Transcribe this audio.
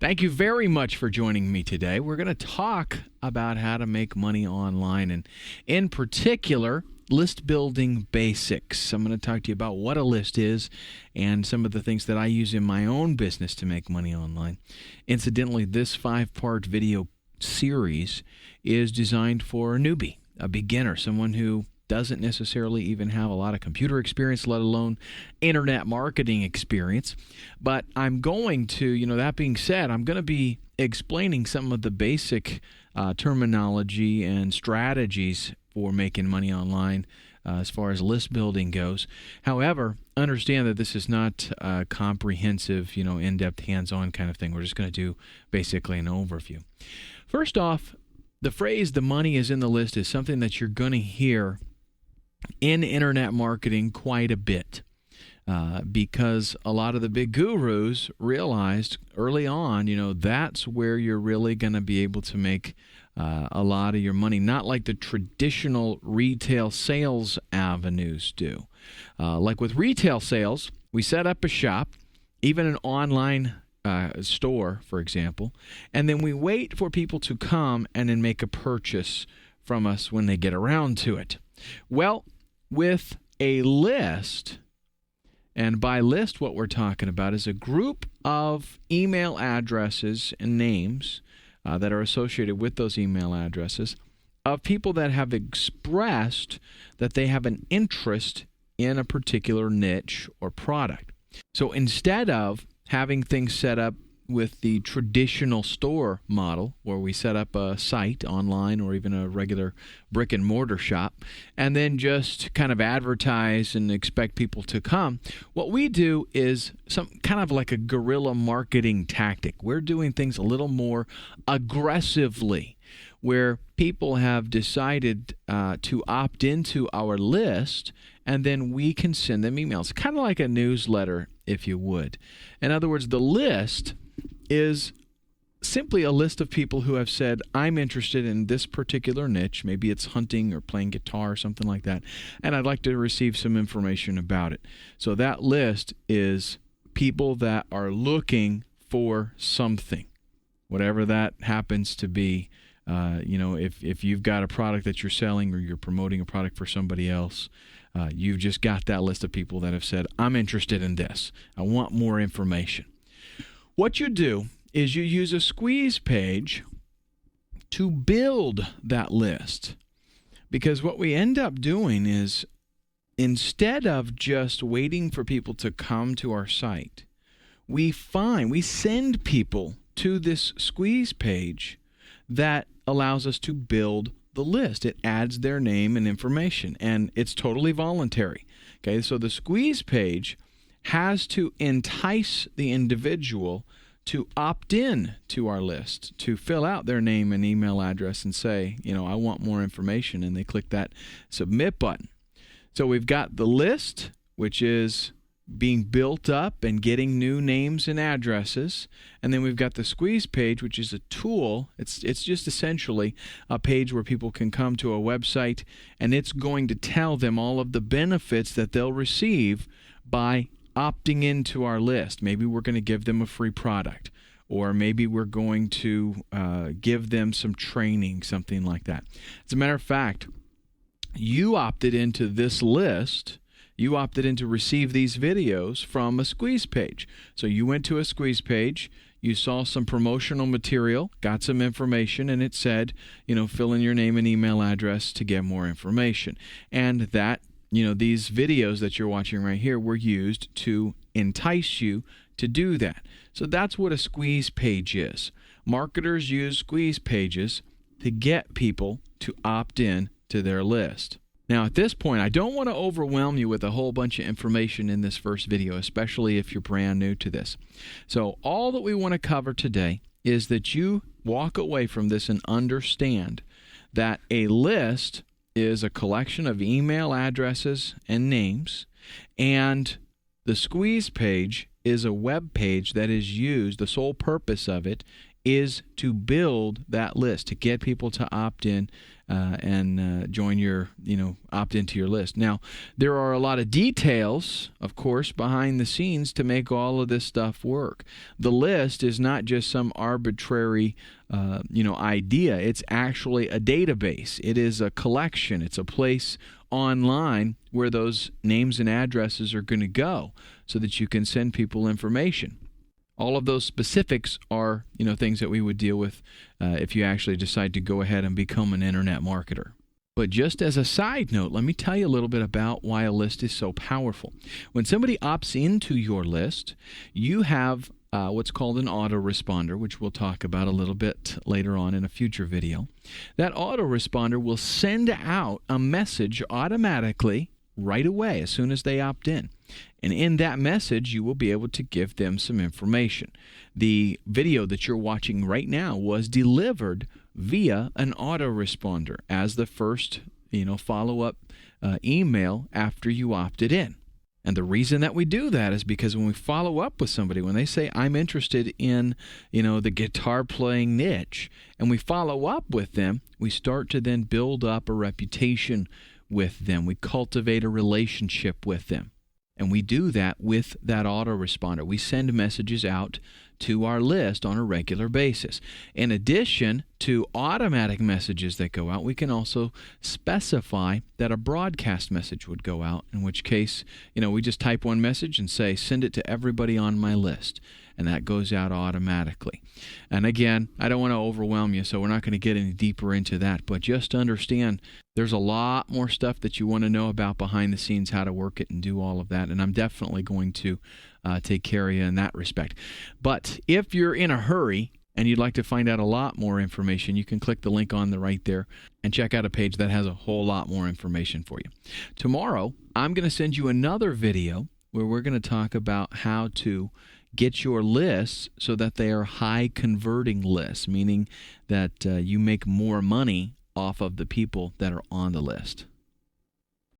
Thank you very much for joining me today. We're going to talk about how to make money online, and in particular, list building basics. I'm going to talk to you about what a list is and some of the things that I use in my own business to make money online. Incidentally, this 5-part video series is designed for a newbie, a beginner, someone who doesn't necessarily even have a lot of computer experience, let alone internet marketing experience. But I'm going to, that being said, I'm going to be explaining some of the basic terminology and strategies for making money online as far as list building goes. However, understand that this is not a comprehensive, in-depth, hands-on kind of thing. We're just going to do basically an overview. First off, the phrase "the money is in the list" is something that you're going to hear in internet marketing quite a bit because a lot of the big gurus realized early on, that's where you're really going to be able to make a lot of your money, not like the traditional retail sales avenues do. Like with retail sales, we set up a shop, even an online store, for example, and then we wait for people to come and then make a purchase from us when they get around to it. Well, with a list, and by list what we're talking about is a group of email addresses and names that are associated with those email addresses of people that have expressed that they have an interest in a particular niche or product. So instead of having things set up with the traditional store model where we set up a site online or even a regular brick and mortar shop and then just kind of advertise and expect people to come, what we do is some kind of like a guerrilla marketing tactic. We're doing things a little more aggressively, where people have decided to opt into our list, and then we can send them emails, kind of like a newsletter, if you would. In other words, the list is simply a list of people who have said, I'm interested in this particular niche. Maybe it's hunting or playing guitar or something like that, and I'd like to receive some information about it. So that list is people that are looking for something, whatever that happens to be. If you've got a product that you're selling or you're promoting a product for somebody else, you've just got that list of people that have said, I'm interested in this. I want more information. What you do is you use a squeeze page to build that list. Because what we end up doing is, instead of just waiting for people to come to our site, we send people to this squeeze page that allows us to build the list. It adds their name and information, and it's totally voluntary. Okay, so the squeeze page has to entice the individual to opt in to our list, to fill out their name and email address and say, I want more information, and they click that submit button. So we've got the list, which is being built up and getting new names and addresses, and then we've got the squeeze page, which is a tool. It's just essentially a page where people can come to a website, and it's going to tell them all of the benefits that they'll receive by opting into our list. Maybe we're going to give them a free product, or maybe we're going to give them some training, something like that. As a matter of fact, you opted into this list. You opted in to receive these videos from a squeeze page. So you went to a squeeze page, you saw some promotional material, got some information, and it said, fill in your name and email address to get more information. And that, these videos that you're watching right here were used to entice you to do that. So that's what a squeeze page is. Marketers use squeeze pages to get people to opt in to their list. Now, at this point, I don't want to overwhelm you with a whole bunch of information in this first video, especially if you're brand new to this. So all that we want to cover today is that you walk away from this and understand that a list is a collection of email addresses and names, and the squeeze page is a web page that is used, the sole purpose of it is to build that list, to get people to opt in and join your, opt into your list. Now, there are a lot of details, of course, behind the scenes to make all of this stuff work. The list is not just some arbitrary, idea. It's actually a database. It is a collection. It's a place online where those names and addresses are going to go so that you can send people information. All of those specifics are, things that we would deal with if you actually decide to go ahead and become an internet marketer. But just as a side note, let me tell you a little bit about why a list is so powerful. When somebody opts into your list, you have what's called an autoresponder, which we'll talk about a little bit later on in a future video. That autoresponder will send out a message automatically right away as soon as they opt in. And in that message, you will be able to give them some information. The video that you're watching right now was delivered via an autoresponder as the first, follow-up email after you opted in. And the reason that we do that is because when we follow up with somebody, when they say, I'm interested in, the guitar playing niche, and we follow up with them, we start to then build up a reputation with them. We cultivate a relationship with them. And we do that with that autoresponder. We send messages out to our list on a regular basis. In addition to automatic messages that go out, we can also specify that a broadcast message would go out, in which case, we just type one message and say, send it to everybody on my list. And that goes out automatically. And again, I don't want to overwhelm you, so we're not going to get any deeper into that. But just understand there's a lot more stuff that you want to know about behind the scenes, how to work it and do all of that. And I'm definitely going to take care of you in that respect. But if you're in a hurry and you'd like to find out a lot more information, you can click the link on the right there and check out a page that has a whole lot more information for you. Tomorrow, I'm going to send you another video where we're going to talk about how to get your lists so that they are high converting lists, meaning that you make more money off of the people that are on the list.